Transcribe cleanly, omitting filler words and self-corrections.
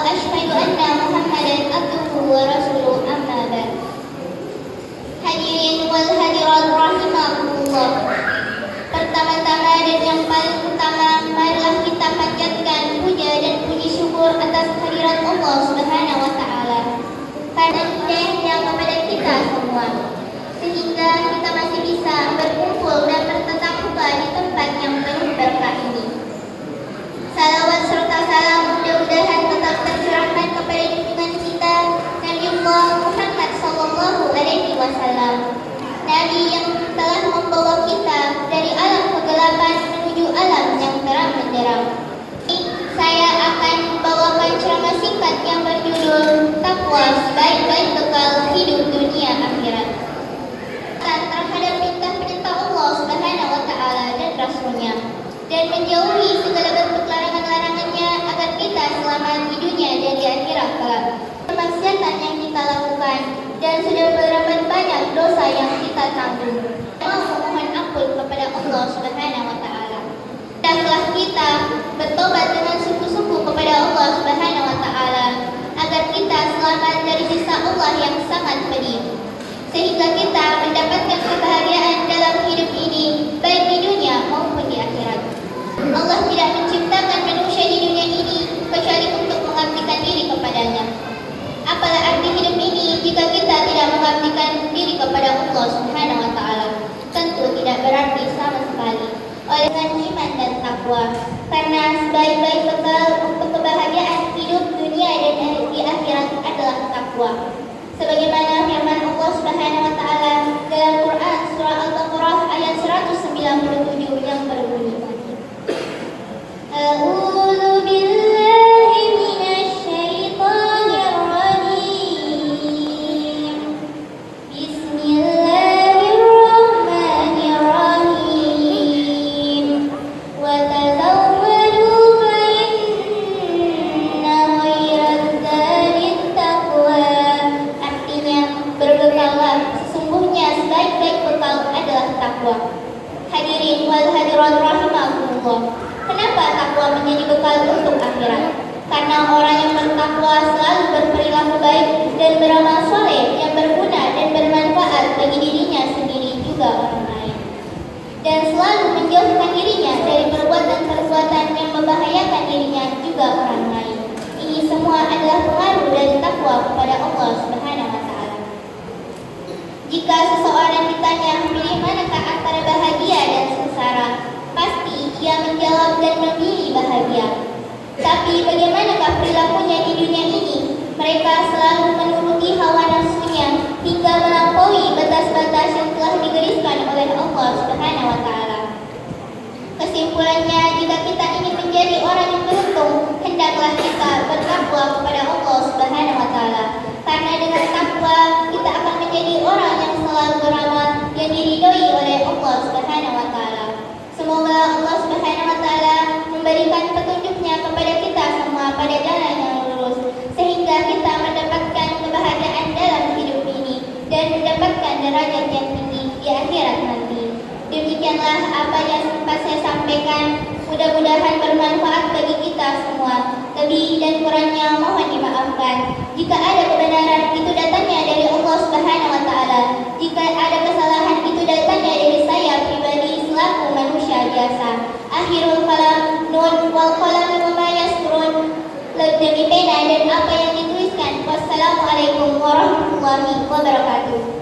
وأشهد أن محمدا عبده ورسوله أما بعد. Hadirin wal hadirat rahimakumullah. Pertama-tama dan yang paling utama, marilah kita panjatkan puja dan puji syukur atas kehadirat Allah Subhanahu wa taala. Karena hidayahnya kepada kita semua, sehingga kita masih bisa berkumpul dan bertetap muka di tempat yang penuh berkah ini. Salawat serta salam mudah-mudahan tetap tercurahkan kepada junjungan kita Nabiullah Muhammad sallallahu alaihi wasallam, Nabi yang telah membawa kita dari alam kegelapan menuju alam yang terang benderang. Saya akan membawakan ceramah singkat yang berjudul Takwa Sebaik-baik Bekal Hidup Dunia Akhirat. Terhadap perintah-perintah Allah Subhanahu wa taala dan Rasulnya, dan menjauhi segala bentuk larangan-larangannya agar kita selamat di dunia dan di akhirat kelak. Kemaksiatan yang kita lakukan dan sudah berapa banyak dosa yang kita tanggung. Mau memohon ampun kepada Allah Subhanahu wa taala. Hendaklah kita bertobat dengan sungguh-sungguh kepada Allah Subhanahu wa taala agar kita selamat dari siksa Allah yang sangat pedih, sehingga kita mendapatkan kebahagiaan dalam hidup ini baik di dunia maupun di akhirat. Allah tidak menciptakan manusia di dunia ini kecuali untuk mengabdikan diri kepadanya. Apalah arti hidup ini jika kita tidak mengabdikan diri kepada Allah Subhanahu wa taala? Tentu tidak berarti sama sekali. Oleh karena iman dan takwa, karena sebaik-baik bekal untuk kebahagiaan hidup dunia dan di akhirat adalah takwa. Sebagaimana firman Allah Subhanahu wa taala dalam Quran surah Al-Baqarah ayat 197 yang berbunyi, A'udzu billahi minasy syaithanir rajim. Bismillahirrahmanirrahim. Wa tazawwadu fa inna khairaz zadit taqwa. Artinya, berbekallah, sesungguhnya sebaik-baik bekal adalah takwa. Hadirin wal hadirat rahimakumullah. Kenapa takwa menjadi bekal untuk akhirat? Karena orang yang bertakwa selalu berperilaku baik dan beramal soleh yang berguna dan bermanfaat bagi dirinya sendiri juga orang lain, dan selalu menjauhkan dirinya dari perbuatan-perbuatan yang membahayakan dirinya juga orang lain. Ini semua adalah pengaruh dari takwa kepada Allah Subhanahu wa taala. Jika seseorang ditanya pilih manakah antara bahagia dan sengsara, pasti ia menjawab dan memilih bahagia. Tapi bagaimanakah perilakunya di dunia ini? Mereka selalu menuruti hawa nafsunya hingga melampaui batas-batas yang telah digariskan oleh Allah Subhanahu wa taala. Kesimpulannya, jika kita ingin menjadi orang yang beruntung, hendaklah kita bertakwa kepada Allah Subhanahu wa taala. Karena dengan takwa kita akan menjadi orang yang selalu beramal yang diridhoi oleh Allah Subhanahu wa taala. Semoga Allah Subhanahu wa taala memberikan petunjuknya kepada kita semua pada jalan yang lurus, sehingga kita mendapatkan kebahagiaan dalam hidup ini dan mendapatkan derajat yang tinggi di akhirat nanti. Demikianlah apa yang sempat saya sampaikan. Mudah-mudahan bermanfaat bagi kita semua. Lebih dan kurangnya mohon dimaafkan. Jika ada kebenaran, itu datangnya dari Allah Subhanahu wa taala. Jika ada kesalahan, itu datangnya dari saya pribadi selaku manusia biasa. Akhirul kalam, nun wal qalam wa ma yasturun. Demi pena dan apa yang dituliskan. Wassalamualaikum warahmatullahi wabarakatuh.